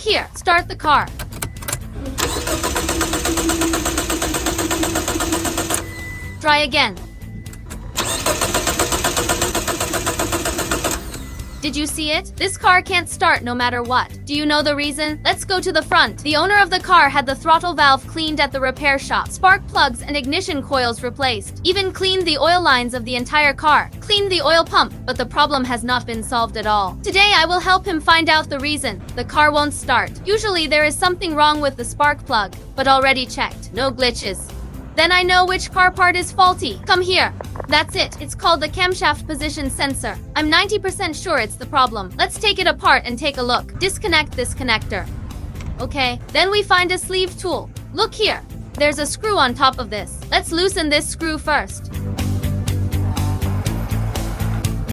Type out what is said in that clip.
Look here, start the car. Try again. Did you see it? This car can't start no matter what. Do you know the reason? Let's go to the front. The owner of the car had the throttle valve cleaned at the repair shop, spark plugs and ignition coils replaced, even cleaned the oil lines of the entire car, cleaned the oil pump, but the problem has not been solved at all. Today I will help him find out the reason. The car won't start. Usually there is something wrong with the spark plug, but already checked. No glitches. Then I know which car part is faulty. Come here. That's it. It's called the camshaft position sensor. I'm 90% sure it's the problem. Let's take it apart and take a look. Disconnect this connector. Okay, then we find a sleeve tool. Look here. There's a screw on top of this. Let's loosen this screw first.